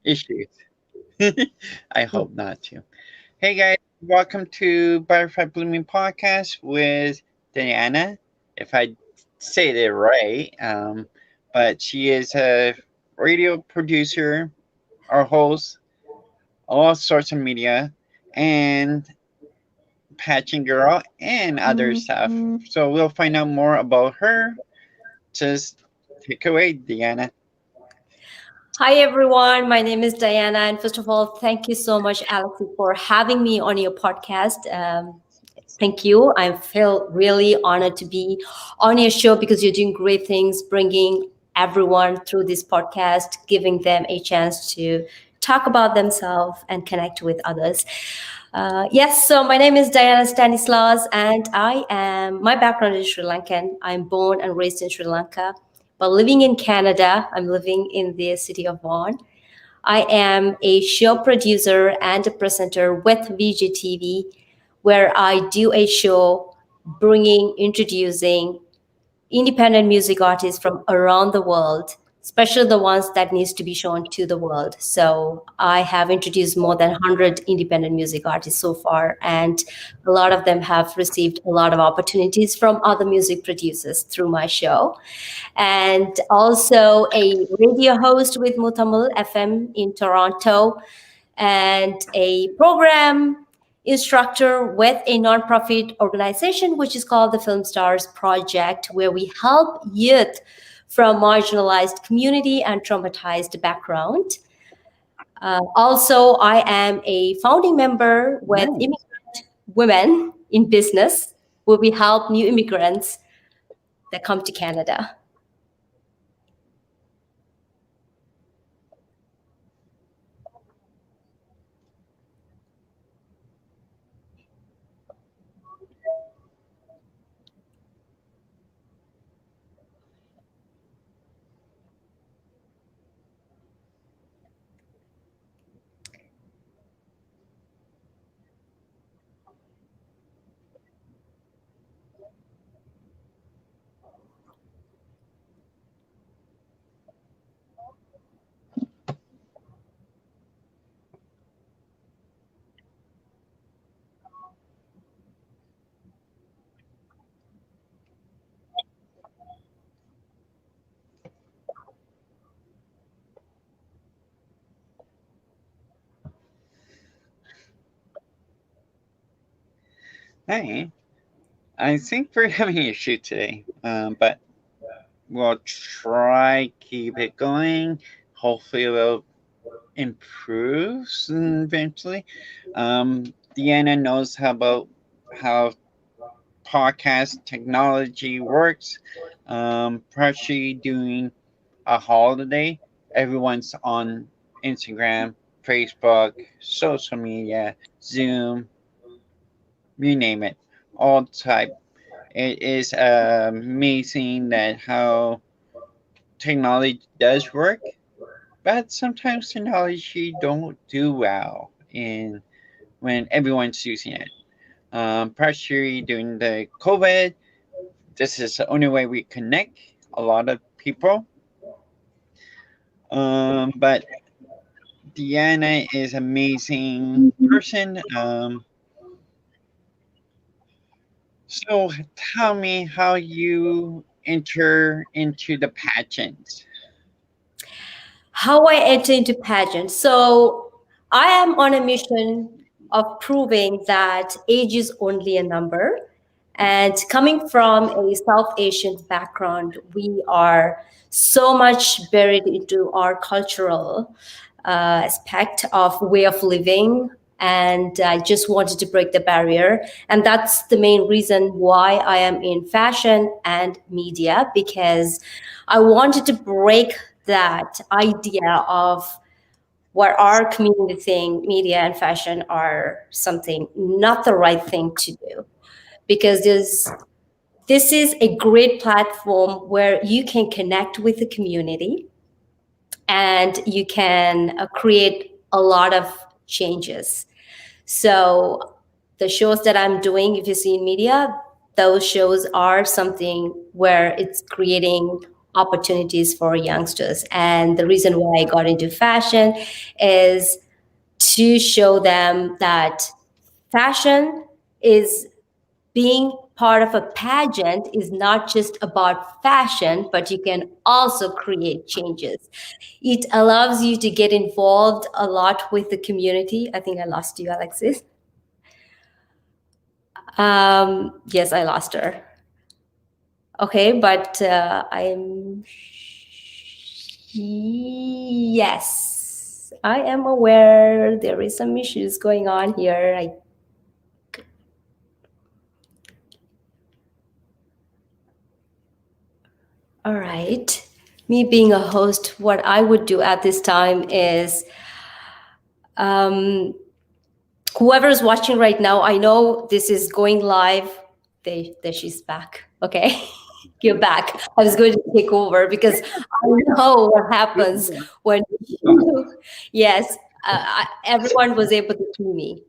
issues. I hope not to. Hey guys, welcome to Butterfly Blooming Podcast with Diana. If I say it right, but she is a radio producer, our host, all sorts of media, and patching girl and other stuff. So we'll find out more about her. Just take away, Diana. Hi everyone, my name is Diana, and first of all, thank you so much, Alex, for having me on your podcast. Thank you. I feel really honored to be on your show because you're doing great things, bringing everyone through this podcast, giving them a chance to talk about themselves and connect with others. Yes, so my name is Diana Stanislaus, and my background is Sri Lankan. I'm born and raised in Sri Lanka, but living in Canada. I'm living in the city of Vaughan. I am a show producer and a presenter with VGTV, where I do a show introducing independent music artists from around the world, especially the ones that needs to be shown to the world. So I have introduced more than 100 independent music artists so far, and a lot of them have received a lot of opportunities from other music producers through my show. And also a radio host with Mutamul FM in Toronto, and a program instructor with a nonprofit organization which is called the Film Stars Project, where we help youth from marginalized community and traumatized background. Also, I am a founding member with Nice. Immigrant Women in Business, where we help new immigrants that come to Canada. Hey, I think we're having an issue today, but we'll try keep it going. Hopefully, it'll improve eventually. Deanna knows how podcast technology works. Partially doing a holiday, everyone's on Instagram, Facebook, social media, Zoom, you name it, all type. It is amazing that how technology does work, but sometimes technology don't do well in when everyone's using it. Partially during the COVID, this is the only way we connect a lot of people. But Deanna is amazing person. So tell me how you enter into the pageant. How I enter into pageants. So I am on a mission of proving that age is only a number. And coming from a South Asian background, we are so much buried into our cultural aspect of way of living. And I just wanted to break the barrier. And that's the main reason why I am in fashion and media, because I wanted to break that idea of what our community think media and fashion are something not the right thing to do, because this is a great platform where you can connect with the community and you can create a lot of changes. So the shows that I'm doing, if you see in media, those shows are something where it's creating opportunities for youngsters. And the reason why I got into fashion is to show them that fashion is being part of a pageant is not just about fashion, but you can also create changes. It allows you to get involved a lot with the community. I think I lost you, Alexis. Yes, I lost her. Okay, but I'm. Yes, I am aware there is some issues going on here. All right. Me being a host, what I would do at this time is um, whoever is watching right now, I know this is going live. There she's back. Okay. You're back. I was going to take over because I know what happens when yes, everyone was able to see me.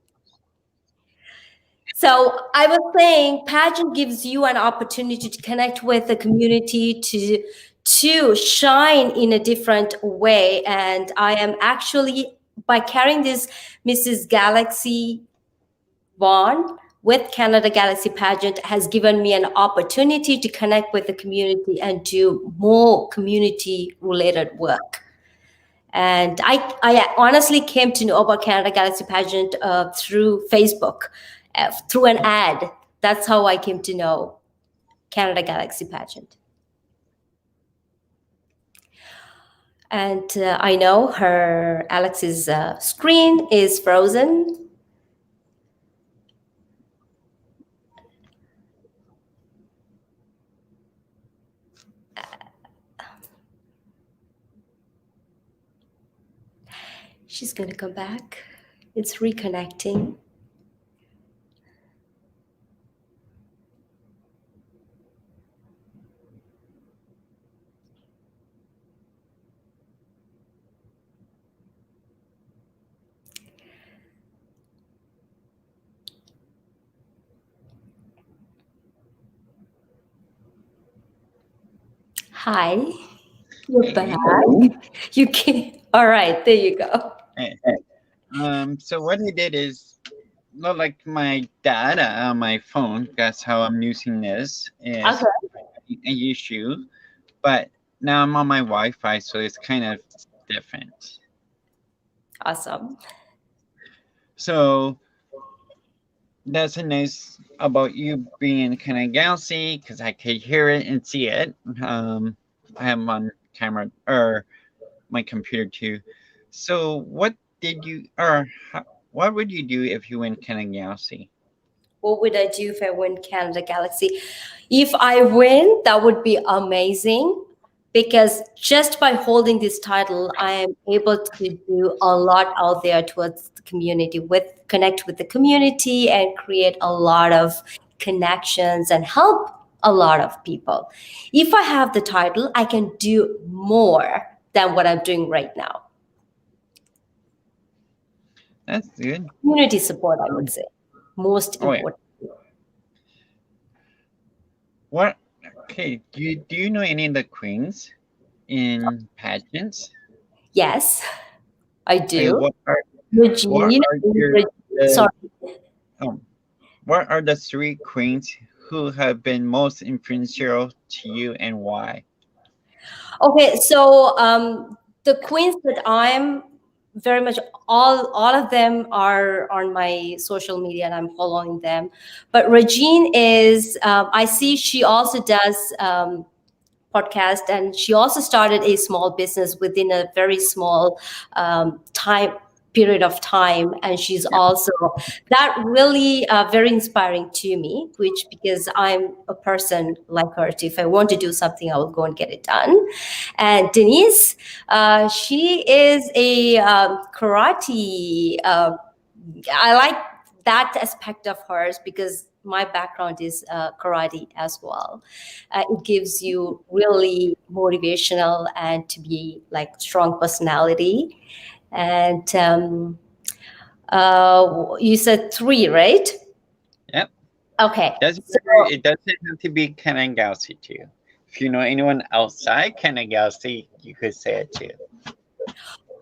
So I was saying, pageant gives you an opportunity to connect with the community, to shine in a different way. And I am actually, by carrying this Mrs. Galaxy Bond with Canada Galaxy Pageant, has given me an opportunity to connect with the community and do more community related work. And I honestly came to know about Canada Galaxy Pageant through Facebook, through an ad. That's how I came to know Canada Galaxy Pageant. And I know her Alex's screen is frozen. She's going to come back. It's reconnecting. Hi, you're back. You can. All right, there you go. Hey, so what I did is, not like my data on my phone. That's how I'm using this. Is Okay. an issue, but now I'm on my Wi-Fi, so it's kind of different. Awesome. So that's a nice about you being kind of galaxy because I could hear it and see it. I have 'em on camera or my computer too. So what did you or what would you do if you win kind of galaxy? What would I do if I win Canada Galaxy? If I win, that would be amazing because just by holding this title, I am able to do a lot out there towards the community, with connect with the community and create a lot of connections and help a lot of people. If I have the title, I can do more than what I'm doing right now. That's good. Community support, I would say, most Oh yeah. important. What? Okay. Do you know any of the queens in pageants? Yes, I Okay, do. what Regine, are the sorry. um what are the three queens who have been most influential to you and why? Okay, so the queens that I'm very much, all of them are on my social media and I'm following them. But Regine is, I see she also does podcast, and she also started a small business within a very small time period of time, and she's Yeah, also that really very inspiring to me, which because I'm a person like her, if I want to do something I will go and get it done. And Denise, she is a karate I like that aspect of hers because my background is karate as well. It gives you really motivational and to be like strong personality. And you said three, right? yep. Okay. Doesn't So matter. It doesn't have to be kind of galaxy too. If you know anyone outside Canada Galaxy, you could say it too.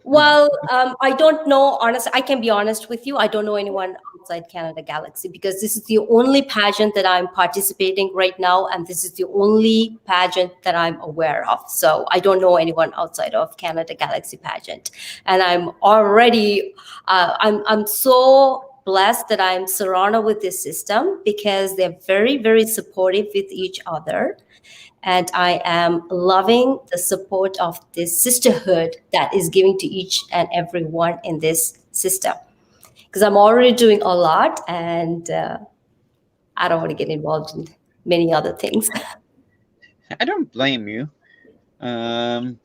Well, I don't know. Honestly, I can be honest with you. I don't know anyone outside Canada Galaxy because this is the only pageant that I'm participating right now, and this is the only pageant that I'm aware of. So I don't know anyone outside of Canada Galaxy pageant, and I'm already, I'm so blessed that I'm surrounded with this system because they're very, very supportive with each other, and I am loving the support of this sisterhood that is giving to each and every one in this system. Because I'm already doing a lot, and I don't want to get involved in many other things. I don't blame you. Um,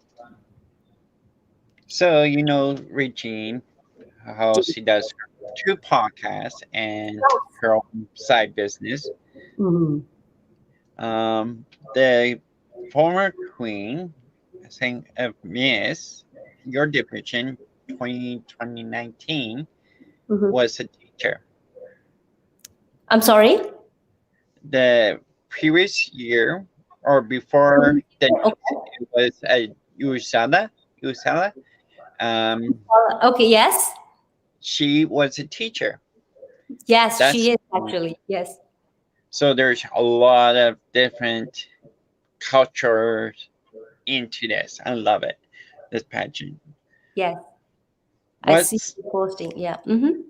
so you know Regine, how she does her two podcasts and her own side business. Mhm. Um, the former queen, I think of Miss, your division 2019 Mhm. was a teacher. I'm sorry. The previous year or before the Okay. it was a Usada. Usada. Um, Okay. Yes. she was a teacher. Yes, That's she is actually. Yes. so there's a lot of different cultures into this. I love it. This pageant. Yes. I see What's you posting. Yeah. Hmm.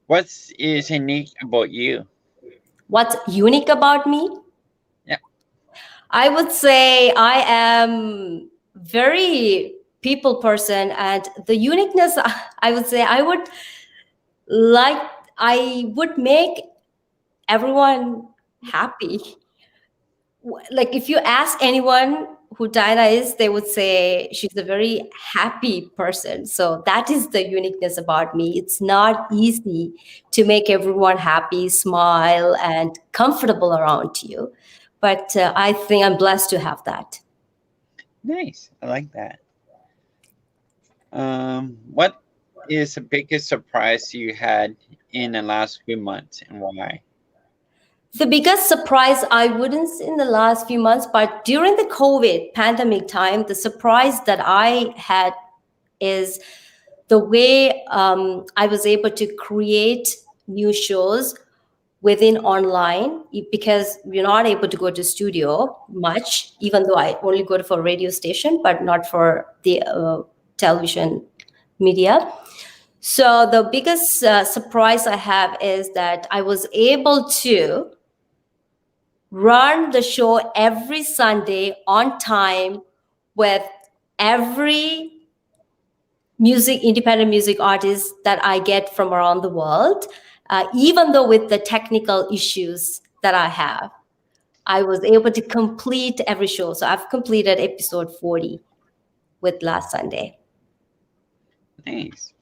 what's is unique about you? What's unique about me? Yeah. I would say I am very people person, and the uniqueness I would say like I would make everyone happy. Like if you ask anyone who Dinah is, they would say she's a very happy person. So that is the uniqueness about me. It's not easy to make everyone happy, smile, and comfortable around you. But I think I'm blessed to have that. Nice. I like that. What is the biggest surprise you had in the last few months and why? The biggest surprise, I wouldn't say in the last few months, but during the COVID pandemic time, the surprise that I had is the way I was able to create new shows within online because we're not able to go to studio much, even though I only go to for radio station, but not for the television media. So the biggest surprise I have is that I was able to run the show every Sunday on time with every independent music artist that I get from around the world, even though with the technical issues that I have. I was able to complete every show. So I've completed episode 40 with last Sunday. Nice.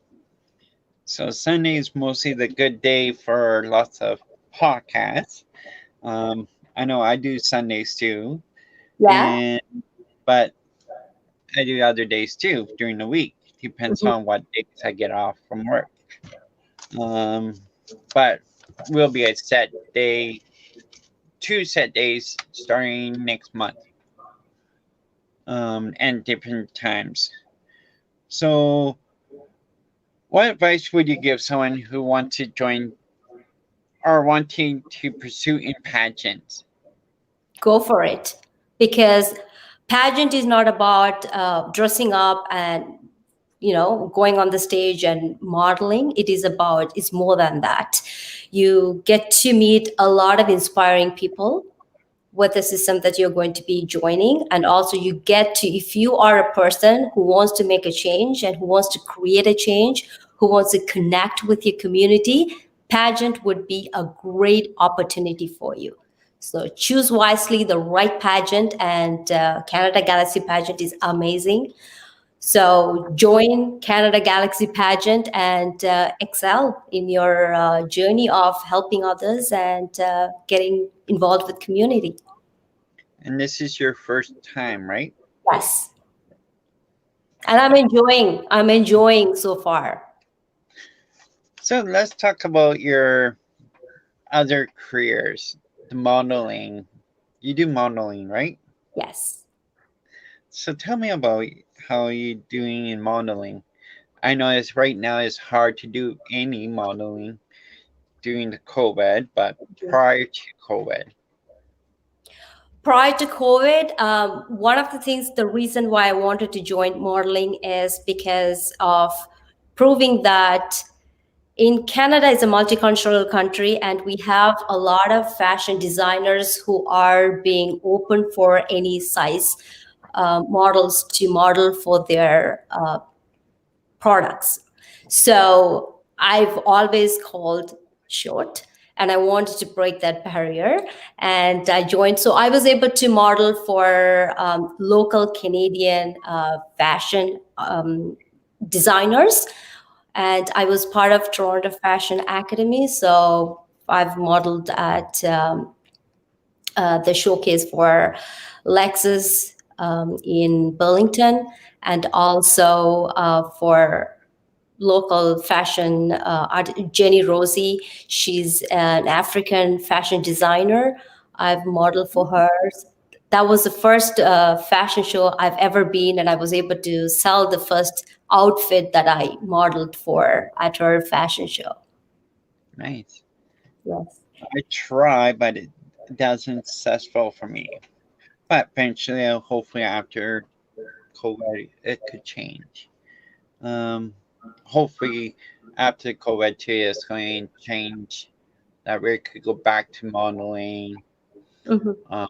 So Sunday is mostly the good day for lots of podcasts. Um, I know I do Sundays too, Yeah. and but I do other days too during the week. Depends Mhm. on what days I get off from work. Um, but will be a set day, two set days starting next month, and different times. So, what advice would you give someone who wants to join or wanting to pursue in pageants? Go for it. Because pageant is not about dressing up and going on the stage and modeling. It's more than that. You get to meet a lot of inspiring people with the system that you're going to be joining, and also you get to, if you are a person who wants to make a change and who wants to create a change, who wants to connect with your community, pageant would be a great opportunity for you. So choose wisely the right pageant, and Canada Galaxy pageant is amazing. So join Canada Galaxy pageant and excel in your journey of helping others and getting involved with community. And this is your first time, right? Yes. And I'm enjoying so far. So let's talk about your other careers, the modeling. You do modeling, right? Yes. So tell me about how you doing in modeling. I know it's right now it's hard to do any modeling during the COVID, but prior to COVID. Prior to COVID, one of the things, the reason why I wanted to join modeling is because of proving that in Canada is a multicultural country, and we have a lot of fashion designers who are being open for any size models to model for their products. So I've always called short, and I wanted to break that barrier. And I joined. So I was able to model for local Canadian fashion designers. And I was part of Toronto Fashion Academy. So I've modeled at the showcase for Lexus in Burlington, and also for local fashion Jenny Rosie. She's an African fashion designer. I've modeled for her. That was the first fashion show I've ever been, and I was able to sell the first outfit that I modeled for at her fashion show. Nice. Yes. I try, but it doesn't successful for me. But eventually, hopefully after COVID, it could change. Um, Hopefully after COVID too, it's going to change that we could go back to modeling, Hmm. um,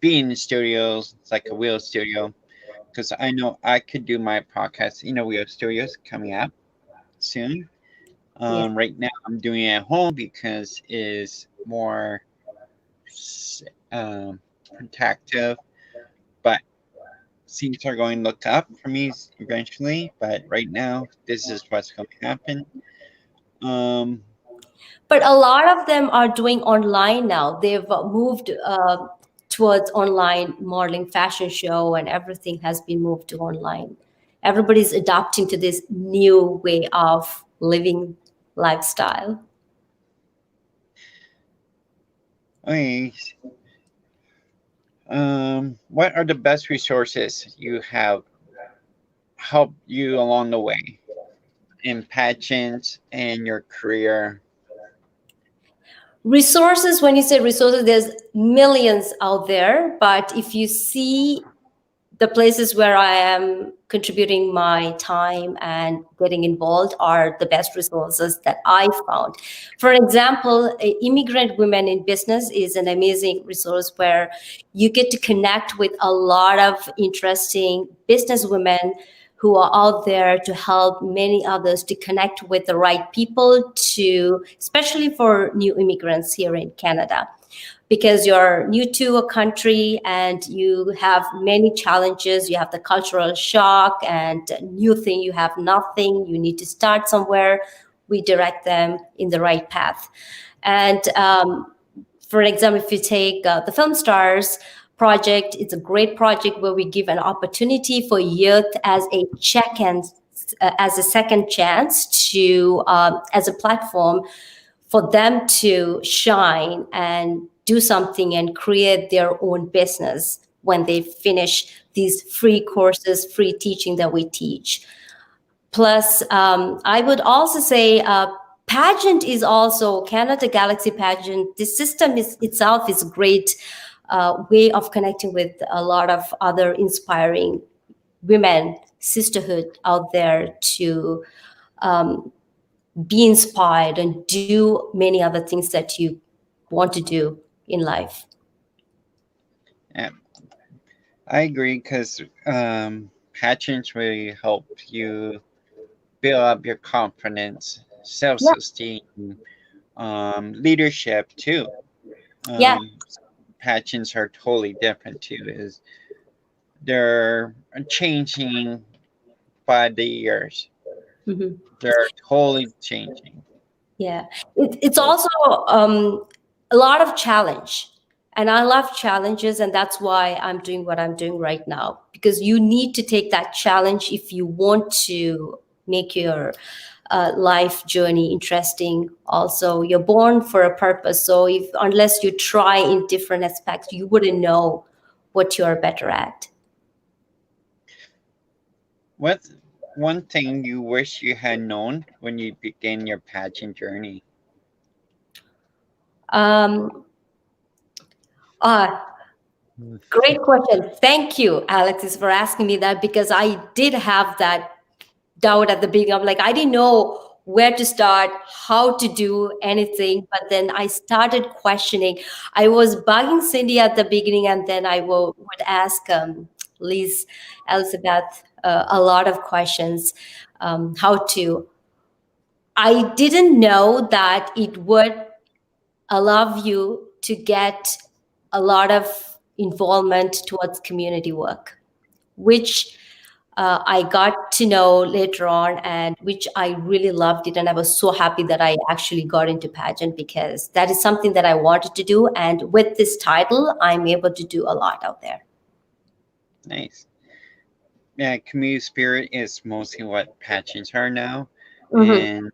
be in the studios. It's like a wheel studio because I know I could do my podcast in a wheel studios coming up soon. Yeah. Right now I'm doing it at home because it's more um, protective, but things are going to look up for me eventually. But right now, this is what's going to happen. Um, But a lot of them are doing online now. They've moved towards online modeling, fashion show, and everything has been moved to online. Everybody's adapting to this new way of living lifestyle. okay, what are the best resources you have helped you along the way in pageants and your career? Resources, when you say resources, there's millions out there. But if you see the places where I am contributing my time and getting involved are the best resources that I found. For example, Immigrant Women in Business is an amazing resource where you get to connect with a lot of interesting business women who are out there to help many others to connect with the right people, to especially for new immigrants here in Canada, because you're new to a country and you have many challenges. You have the cultural shock and new thing, you have nothing, you need to start somewhere. We direct them in the right path. And for example, if you take the Film Stars project, it's a great project where we give an opportunity for youth as a check and as a second chance to as a platform for them to shine and do something and create their own business when they finish these free courses, free teaching that we teach. Plus, I would also say Pageant is also Canada Galaxy Pageant. This system is itself is a great way of connecting with a lot of other inspiring women, sisterhood out there to be inspired and do many other things that you want to do in life. Yeah, I agree because pageants really help you build up your confidence, Yeah. self-esteem, leadership um, too. Yeah. Pageants are totally different too. Is they're changing by the years. Mhm. They're totally changing. Yeah. It's So also a lot of challenge. And I love challenges. And that's why I'm doing what I'm doing right now, because you need to take that challenge if you want to make your life journey interesting. Also, you're born for a purpose. So if unless you try in different aspects, you wouldn't know what you are better at. What's one thing you wish you had known when you began your pageant journey? Um, uh, Great question. Thank you, Alexis, for asking me that because I did have that doubt at the beginning. I'm like, I didn't know where to start, how to do anything. But then I started questioning. I was bugging Cindy at the beginning, and then I would ask Liz, Elizabeth, a lot of questions. How to. I didn't know that it would allow you to get a lot of involvement towards community work, which I got to know later on, and which I really loved it. And I was so happy that I actually got into pageant because that is something that I wanted to do. And with this title, I'm able to do a lot out there. Nice. Yeah, community spirit is mostly what pageants are now. Hmm. And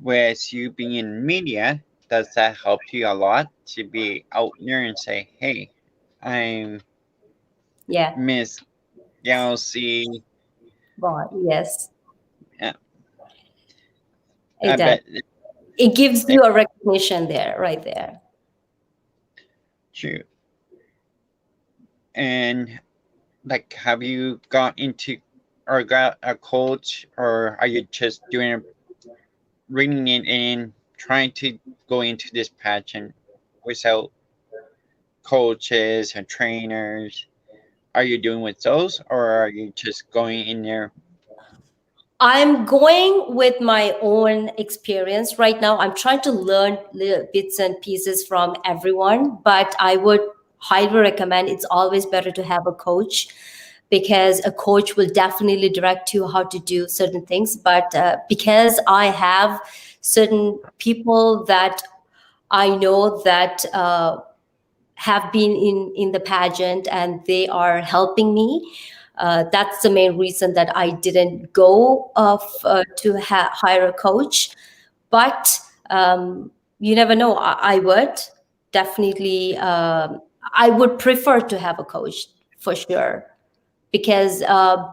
whereas you being in media, does that help you a lot to be out there and say, hey, I'm Yeah. Miss Galaxy? But yes, Yeah, it I does. bet It gives it's you a recognition there, right there. true. And like, have you got into or got a coach, or are you just doing reading it in, trying to go into this pageant without coaches and trainers? Are you doing with those, or are you just going in there? I'm going with my own experience right now. I'm trying to learn little bits and pieces from everyone, but I would highly recommend it's always better to have a coach because a coach will definitely direct you how to do certain things. But because I have certain people that I know that have been in the pageant and they are helping me. That's the main reason that I didn't go to hire a coach. But you never know. I would definitely. I would prefer to have a coach for sure because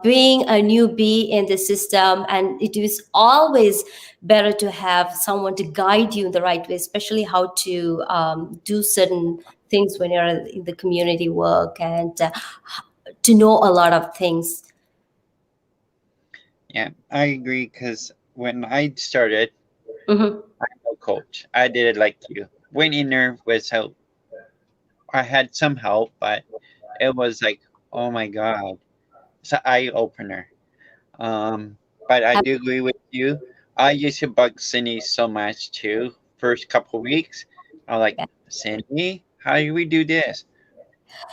being a newbie in the system, and it is always better to have someone to guide you in the right way, especially how to do certain things when you're in the community work, and to know a lot of things. Yeah, I agree because when I started, Hmm. no coach. I did it like you. Went in there without, I had some help, but it was like, oh my God, it's an eye opener. But I do agree with you. I used to bug Cindy so much too. First couple weeks, I was like, Cindy, how do we do this?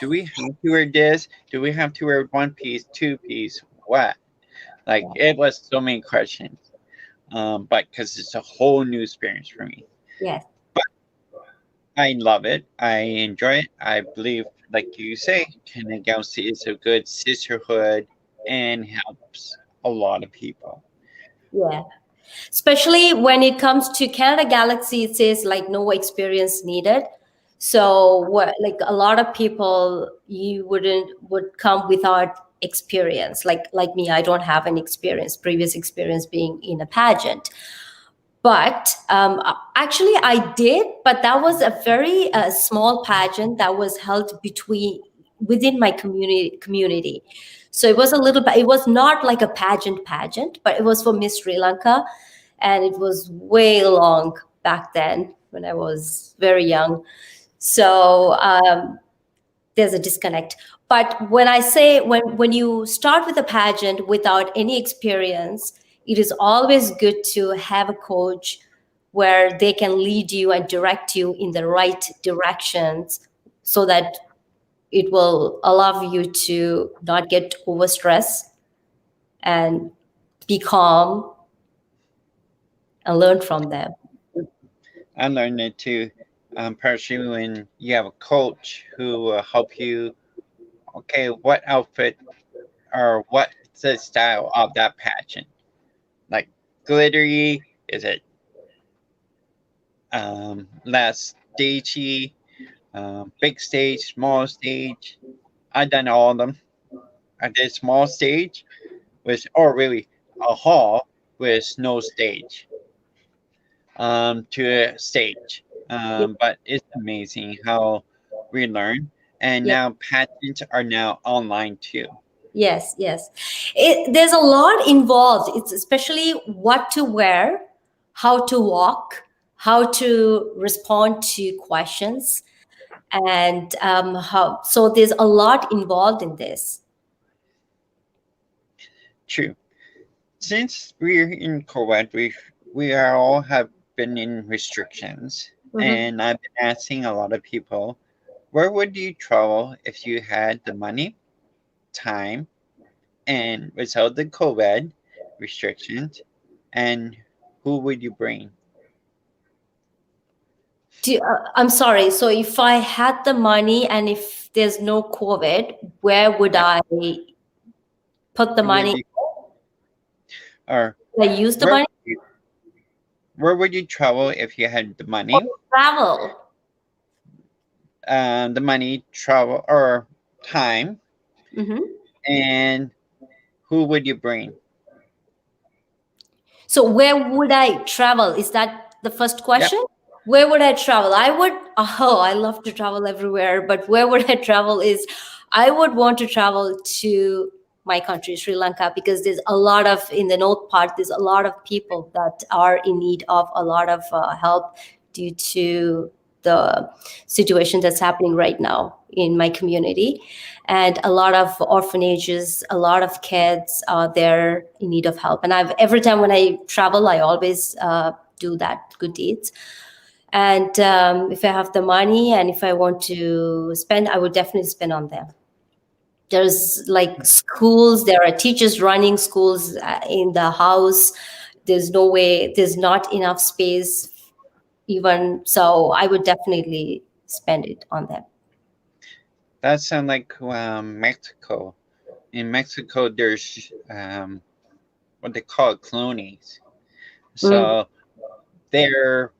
Do we have to wear this? Do we have to wear one piece, two piece? What? Like it was so many questions. But because it's a whole new experience for me. Yes. I love it. I enjoy it. I believe, like you say, Canada Galaxy is a good sisterhood and helps a lot of people. Yeah. Especially when it comes to Canada Galaxy, it says like no experience needed. So what, like a lot of people you would come without experience. Like me, I don't have an experience, previous experience being in a pageant. But actually, I did, but that was a very small pageant that was held within my community. So it was a little bit. It was not like a pageant, but it was for Miss Sri Lanka, and it was way long back then when I was very young. So there's a disconnect. But when I say when you start with a pageant without any experience, it is always good to have a coach where they can lead you and direct you in the right directions so that it will allow you to not get overstressed and be calm and learn from them. I learned it too, partially when you have a coach who will help you. Okay, what outfit or what's the style of that pageant? Like glittery? Is it less stagey? Big stage, small stage? I've done all of them. I did small stage with, or really a hall with no stage, to a stage. Yeah. But it's amazing how we learn. And Yeah. now pageants are now online too. Yes, yes. There's a lot involved. It's especially what to wear, how to walk, how to respond to questions, and how. So there's a lot involved in this. True. Since we're in COVID, we are all have been in restrictions, Mhm. and I've been asking a lot of people, where would you travel if you had the money, time, and without the COVID restrictions, and who would you bring? I'm sorry. So if I had the money and if there's no COVID, where would Yeah, I put the would money? you, or Would I use the where money? would you, where would you travel if you had Travel. the money, travel, or time, Hmm. and who would you bring? So where would I travel? Is that the first Yep. question? Where would I travel? I would, oh, I love to travel everywhere, but where would I travel is I would want to travel to my country, Sri Lanka, because there's a lot of, in the north part, there's a lot of people that are in need of a lot of help due to the situation that's happening right now in my community. And a lot of orphanages, a lot of kids are there in need of help. And I've, every time when I travel, I always do that good deeds. And if I have the money and if I want to spend, I would definitely spend on them. There's like schools, there are teachers running schools in the house. There's no way, there's not enough space even. So I would definitely spend it on them. That sounds like Mexico. In Mexico, there's what they call colonies. Mm, So they're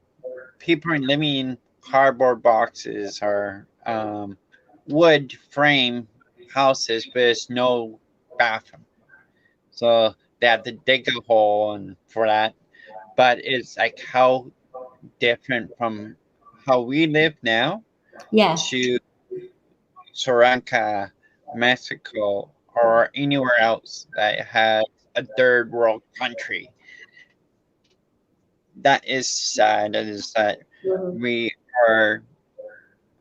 people are living in cardboard boxes or wood frame houses with no bathroom. So they have to dig a hole and for that. But it's like how different from how we live now yeah, to Soranca, Mexico, or anywhere else that has a third world country. That is sad. That is that mhm, we are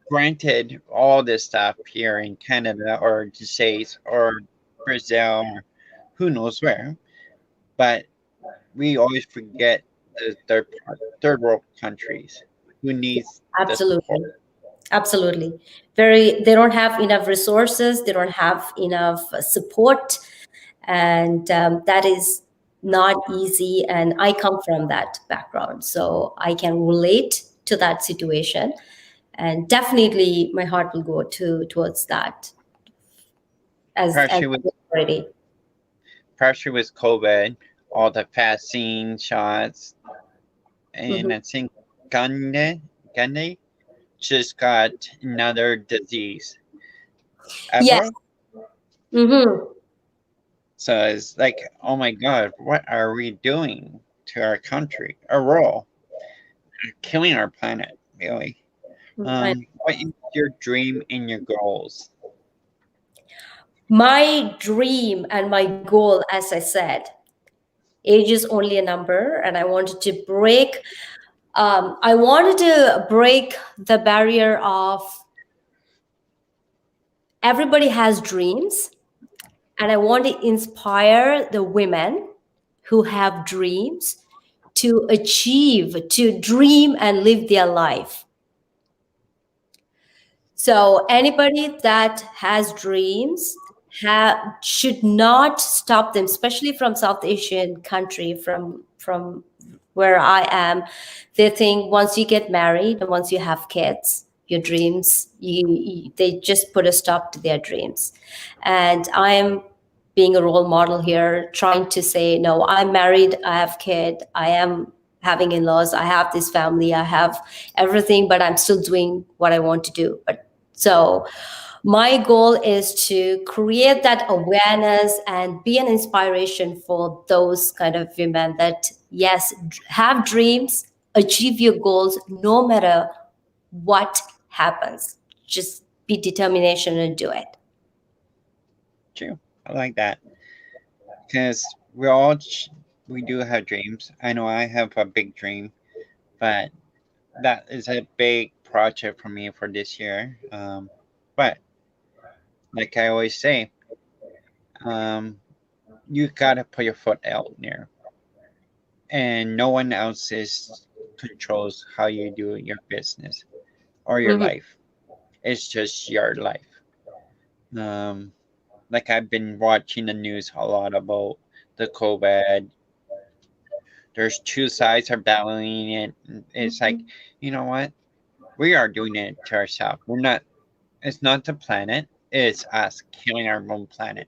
granted all this stuff here in Canada or the States or Brazil or who knows where, but we always forget the third world countries who needs the support. absolutely. Absolutely. Very, they don't have enough resources, they don't have enough support, and that is not easy. And I come from that background, so I can relate to that situation. And definitely, my heart will go to towards that as Especially with already. especially with COVID, all the vaccine shots, and Mhm. I think Gandhi just got another disease, Yes. Ebola. Hmm. So it's like, oh my God, what are we doing to our country, our world, killing our planet, really? What is your dream and your goals? My dream and my goal, as I said, age is only a number, and I wanted to break. I wanted to break the barrier of everybody has dreams, and I want to inspire the women who have dreams to achieve, to dream and live their life. So anybody that has dreams should not stop them, especially from South Asian country, from where I am. They think once you get married and once you have kids, your dreams, they just put a stop to their dreams. And I'm being a role model here, trying to say, no, I'm married, I have kid, I am having in-laws, I have this family, I have everything, but I'm still doing what I want to do. But So my goal is to create that awareness and be an inspiration for those kind of women that, yes, have dreams, achieve your goals no matter what happens. Just be determination and do it. True. I like that because we do have dreams. I know I have a big dream, but that is a big project for me for this year. But like I always say, um, you gotta put your foot out there, and no one else is controls how you do your business or your Mhm. life. It's just your life. Um, like I've been watching the news a lot about the COVID. There's two sides are battling it. It's like, you know what? We are doing it to ourselves. We're not. It's not the planet. It's us killing our own planet.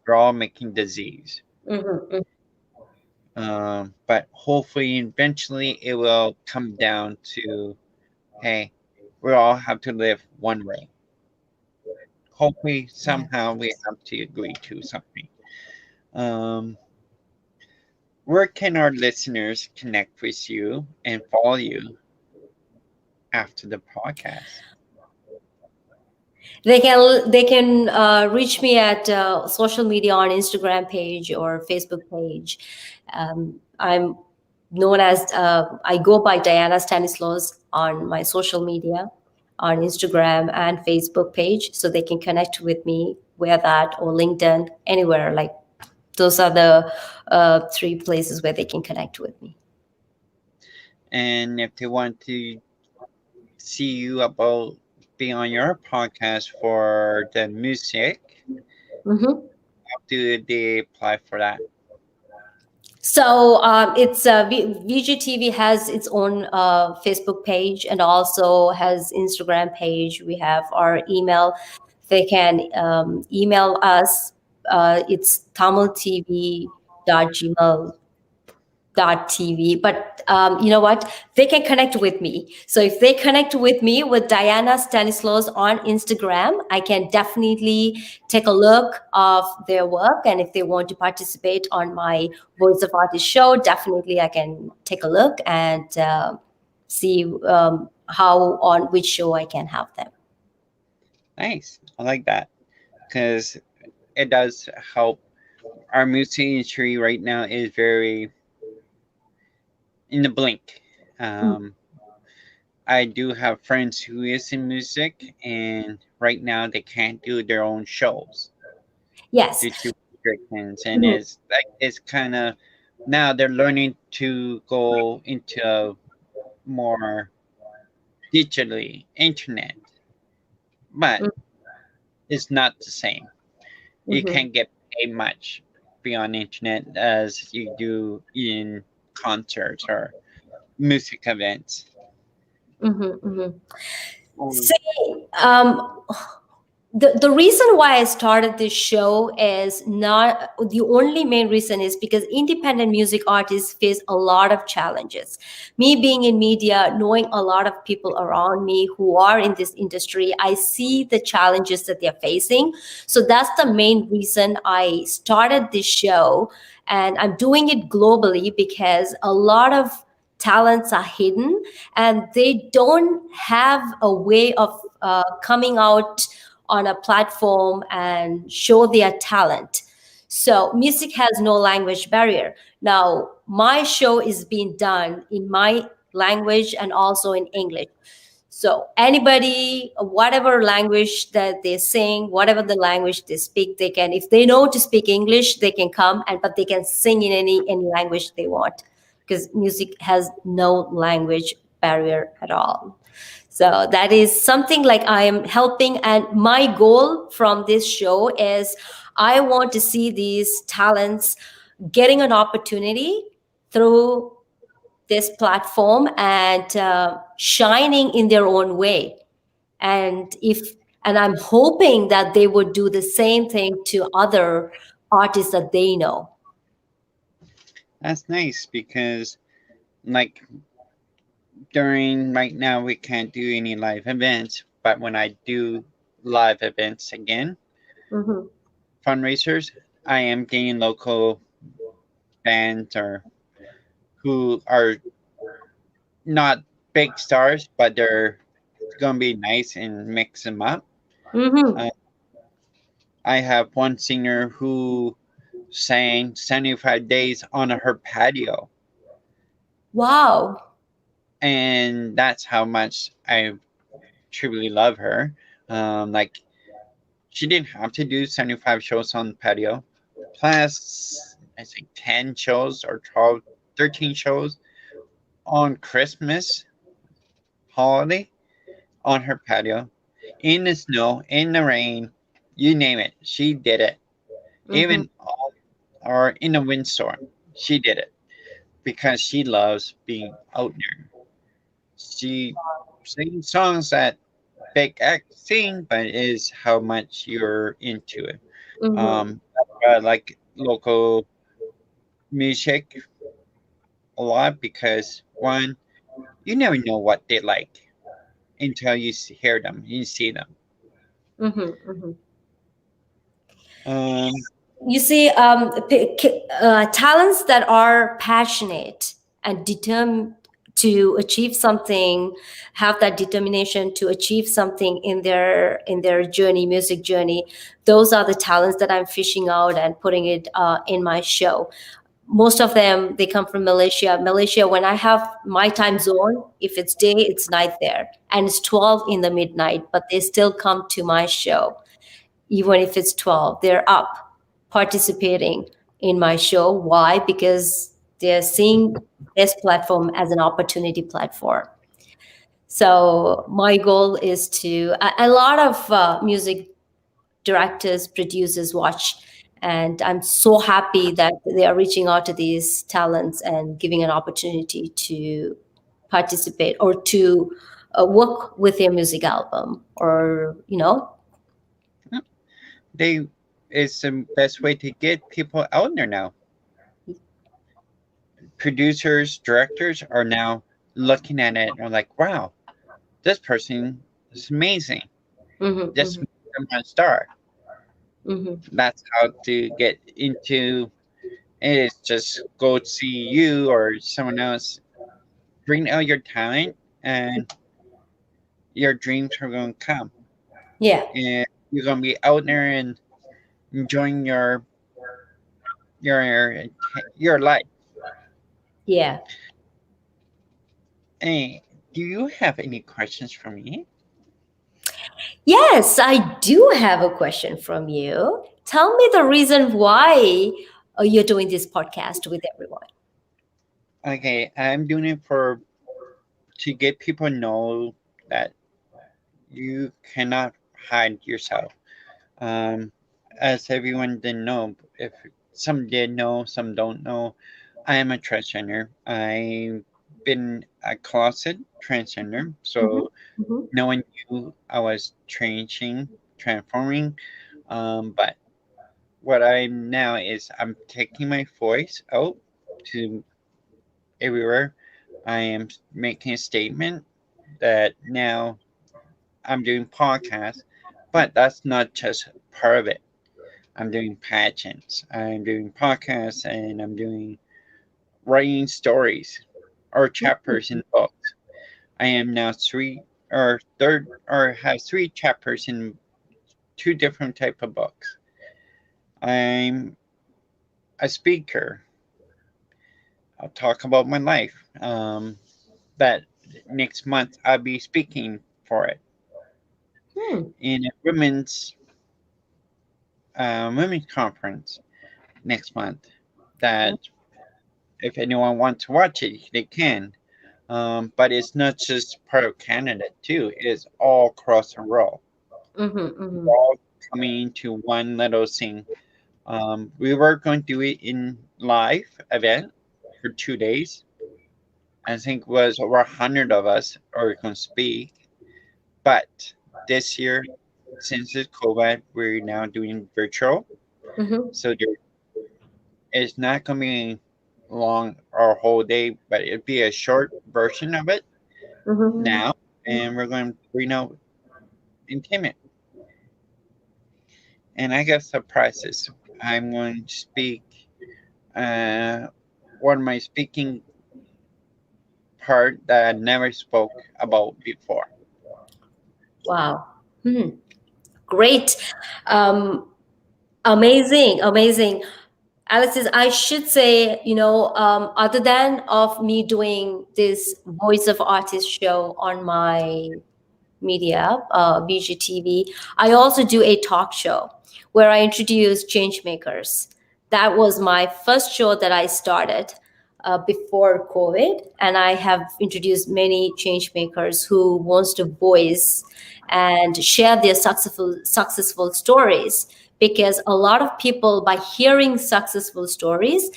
We're all making disease. Mhm. But hopefully, eventually, it will come down to, hey, we all have to live one way. Hopefully, somehow we have to agree to something. Um, where can our listeners connect with you and follow you after the podcast? They can reach me at social media on Instagram page or Facebook page. I'm known as I go by Diana Stanislaus on my social media on Instagram and Facebook page, so they can connect with me where that or LinkedIn anywhere. Like those are the three places where they can connect with me. And if they want to see you about being on your podcast for the music, Mhm. how do they apply for that? So it's VGTV has its own Facebook page and also has Instagram page. We have our email. They can email us. It's tamiltv.gmail.com TV. But you know what? They can connect with me. So if they connect with me with Diana Stanislaus on Instagram, I can definitely take a look of their work. And if they want to participate on my Voice of Artist show, definitely I can take a look and see how on which show I can have them. Nice. I like that because it does help. Our music industry right now is very in the blink. Mm. Um, I do have friends who is in music, and right now they can't do their own shows Yes. due to restrictions, and Mhm. it's kind of now they're learning to go into more digitally internet, but it's not the same. You Mhm. can't get paid much beyond internet as you do in concerts or music events. Mhm. Mhm. Um, See, the reason why I started this show is not the only main reason is because independent music artists face a lot of challenges. Me being in media, knowing a lot of people around me who are in this industry, I see the challenges that they're facing. So that's the main reason I started this show. And I'm doing it globally because a lot of talents are hidden and they don't have a way of coming out on a platform and show their talent. So music has no language barrier. Now, my show is being done in my language and also in English. So anybody, whatever language that they sing, whatever the language they speak, they can. If they know to speak English, they can come and but they can sing in any language they want, because music has no language barrier at all. So that is something like I am helping, and my goal from this show is I want to see these talents getting an opportunity through this platform and shining in their own way. And if and I'm hoping that they would do the same thing to other artists that they know. that's nice because, like, during right now, we can't do any live events, but when I do live events again, Mm-hmm. fundraisers, I am getting local bands or who are not big stars, but they're gonna be nice and mix them up. Mm-hmm. Uh, I have one singer who sang 75 days on her patio, Wow. and that's how much I truly love her. Like she didn't have to do 75 shows on the patio, plus I think 10 shows or 12, 13 shows on Christmas holiday on her patio, in the snow, in the rain, you name it, she did it. Mm-hmm. Even or in a windstorm, she did it because she loves being out there. She sings songs that big act sing, but is how much you're into it. Mm-hmm. Like local music a lot because one, you never know what they like until you hear them, you see them. Mm-hmm. Mm-hmm. Um, You see, talents that are passionate and determined to achieve something, have that determination to achieve something in their journey, music journey. Those are the talents that I'm fishing out and putting it in my show. Most of them, they come from Malaysia. When I have my time zone, if it's day, it's night there, and it's 12 in the midnight, but they still come to my show. Even if it's 12, they're up participating in my show. Why? Because they're seeing this platform as an opportunity platform. So my goal is to a lot of music directors, producers watch, and I'm so happy that they are reaching out to these talents and giving an opportunity to participate or to work with their music album, or they it's the best way to get people out there now. Producers, directors are now looking at it and are like, wow, this person is amazing. Mhm, Just mhm, make them a star. mhm. That's how to get into it is just go see you or someone else. Bring out your talent and your dreams are gonna come. Yeah, And you're gonna be out there and enjoying your your life. yeah. Hey, do you have any questions for me? Yes, I do have a question from you. Tell me the reason why you're doing this podcast with everyone. Okay, I'm doing it for to get people know that you cannot hide yourself. Um, as everyone didn't know, if some did know, some don't know, I am a transgender. I've been a closet transgender, Mhm, so mhm, no one knew I was transforming. But what I'm now is I'm taking my voice out to everywhere. I am making a statement that now I'm doing podcasts, but that's not just part of it. I'm doing pageants, I'm doing podcasts, and I'm doing writing stories or chapters in books. I am now three or third or have three chapters in two different type of books. I'm a speaker. I'll talk about my life. That next month I'll be speaking for it hmm, in a women's conference next month. That if anyone wants to watch it, they can. But it's not just part of Canada too. It is all across the world. mhm, We're mhm, all coming to one little thing. We were going to do it in live event for 2 days. I think it was over 100 of us are going to speak. But this year, since it's COVID, we're now doing virtual. mhm, So it's not going to be long or whole day, but it'll be a short version of it mhm, now. And we're going to bring out intimate. And I got surprises. I'm going to speak uh, one of my speaking part that I never spoke about before. Wow. Hmm. Great. Um, Amazing, amazing. Alexis, I should say, other than of me doing this voice of artist show on my media, BGTV, I also do a talk show where I introduce change makers. That was my first show that I started before COVID, and I have introduced many change makers who wants to voice and share their successful stories, because a lot of people, by hearing successful stories,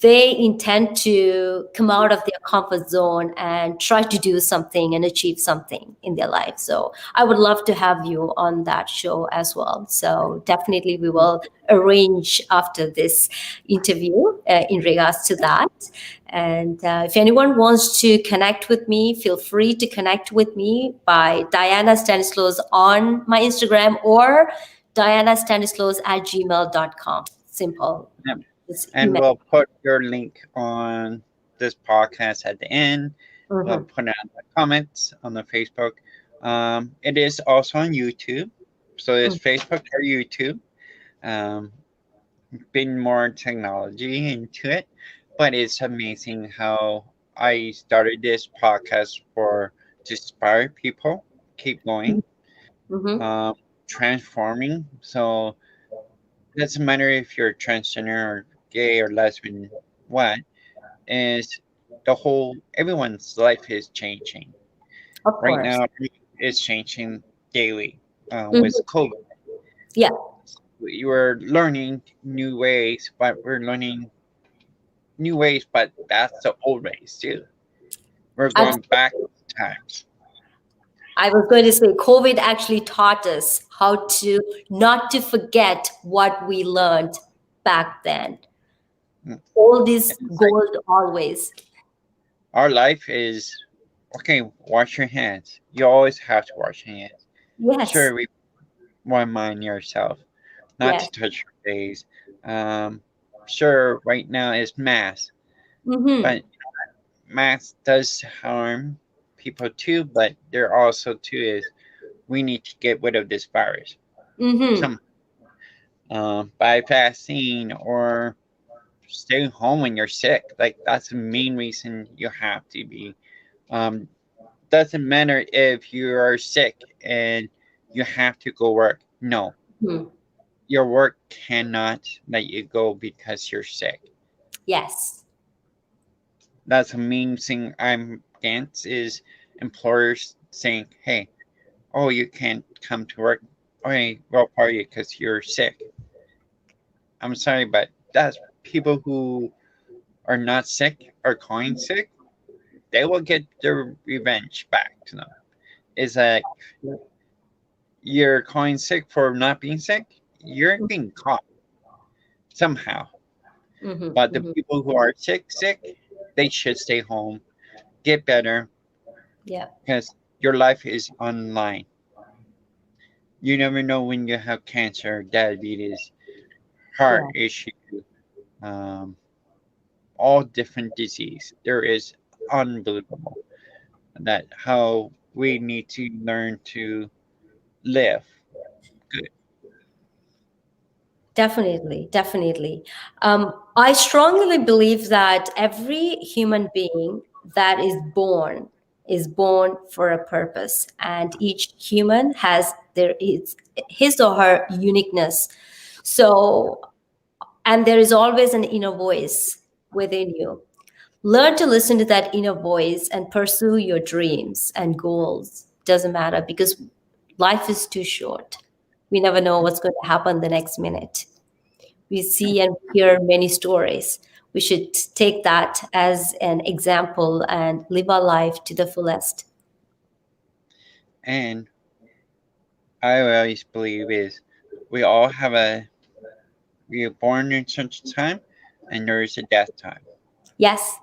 they intend to come out of their comfort zone and try to do something and achieve something in their life. So I would love to have you on that show as well. So definitely we will arrange after this interview in regards to that. And if anyone wants to connect with me, feel free to connect with me by Diana Stanislaus on my Instagram, or dianastanislaus at gmail.com. Simple. Yep. Just And email. we'll put your link on this podcast at the end. We'll Mhm. put it in the comments on the Facebook. It is also on YouTube. So it's Mm. Facebook or YouTube. Um, been more technology into it, but it's amazing how I started this podcast for to inspire people, keep going, Mhm. um, transforming. So it doesn't matter if you're transgender or gay or lesbian, what is the whole everyone's life is changing Of right course. now. It's changing daily with Mhm. COVID. Yeah. You are learning new ways, but we're learning new ways, but that's the old ways too. We're Abs- going back times. I was going to say COVID actually taught us how to not to forget what we learned back then. Mm. All this It's like gold always. our life is okay. Wash your hands. You always have to wash your hands. Yes. Sure, we want to mind yourself, not Yes. to touch your face. Um, sure, right now is mass, Mm-hmm. but mass does harm people too. But there also too is we need to get rid of this virus. Mm-hmm. Some by vaccine or stay home when you're sick. Like that's the main reason you have to be. Um, doesn't matter if you are sick and you have to go work. No, Hmm. your work cannot let you go because you're sick. Yes. That's the main thing I'm against is employers saying, "Hey, oh, you can't come to work. Okay, well, party because you're sick." I'm sorry, but that's people who are not sick or calling sick. They will get their revenge back to them. Is that you're calling sick for not being sick? You're being caught somehow. Mm-hmm. But the Mm-hmm. people who are sick, they should stay home, get better, Yeah. because your life is online. You never know when you have cancer, diabetes, heart Yeah. issue, um, all different disease. There is unbelievable that how we need to learn to live good. Definitely, definitely. I strongly believe that every human being that is born for a purpose, and each human has his or her uniqueness. So, and there is always an inner voice within you. Learn to listen to that inner voice and pursue your dreams and goals. Doesn't matter, because life is too short. We never know what's going to happen the next minute. We see and hear many stories. We should take that as an example and live our life to the fullest. And I always believe is we all have a we are born in such a time and there is a death time. Yes.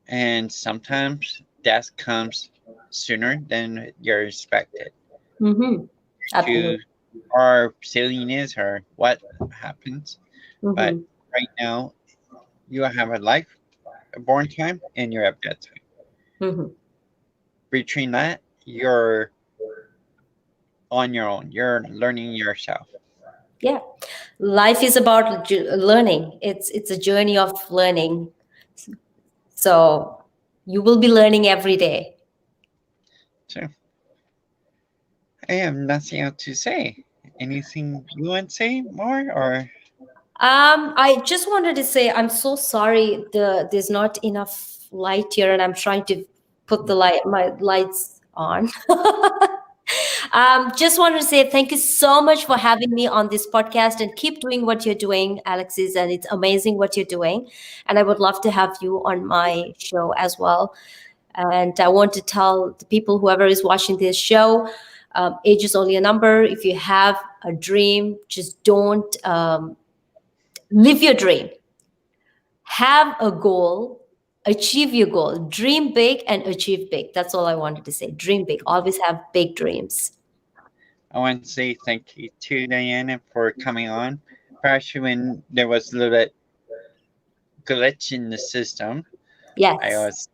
And sometimes death comes sooner than you're expected. Mm-hmm. to Absolutely. our silliness or what happens. But Mm-hmm. right now, you have a life, a born time, and you have death time. Mm-hmm. Between that, you're on your own. You're learning yourself. Yeah, life is about learning. It's a journey of learning. So you will be learning every day. So I have nothing else to say. Anything you want to say more, or I just wanted to say I'm so sorry. There's not enough light here, and I'm trying to put the my lights on. Just wanted to say thank you so much for having me on this podcast, and keep doing what you're doing, Alexis. And it's amazing what you're doing. And I would love to have you on my show as well. And I want to tell the people, whoever is watching this show, age is only a number. If you have a dream, just don't live your dream. Have a goal, achieve your goal. Dream big and achieve big. That's all I wanted to say. Dream big. Always have big dreams. I want to say thank you to Diana for coming on, especially when there was a little bit glitch in the system. I Yes. was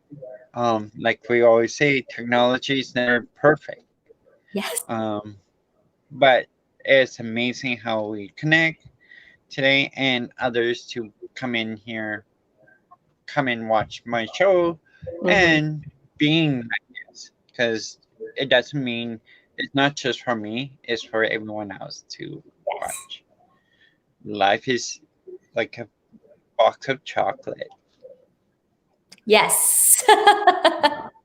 like we always say, technology is never perfect. Yes. Um, but it's amazing how we connect today and others to come in here, come and watch my show Mm-hmm. and being my guest because it doesn't mean it's not just for me, it's for everyone else to Yes. watch. Life is like a box of chocolate. Yes.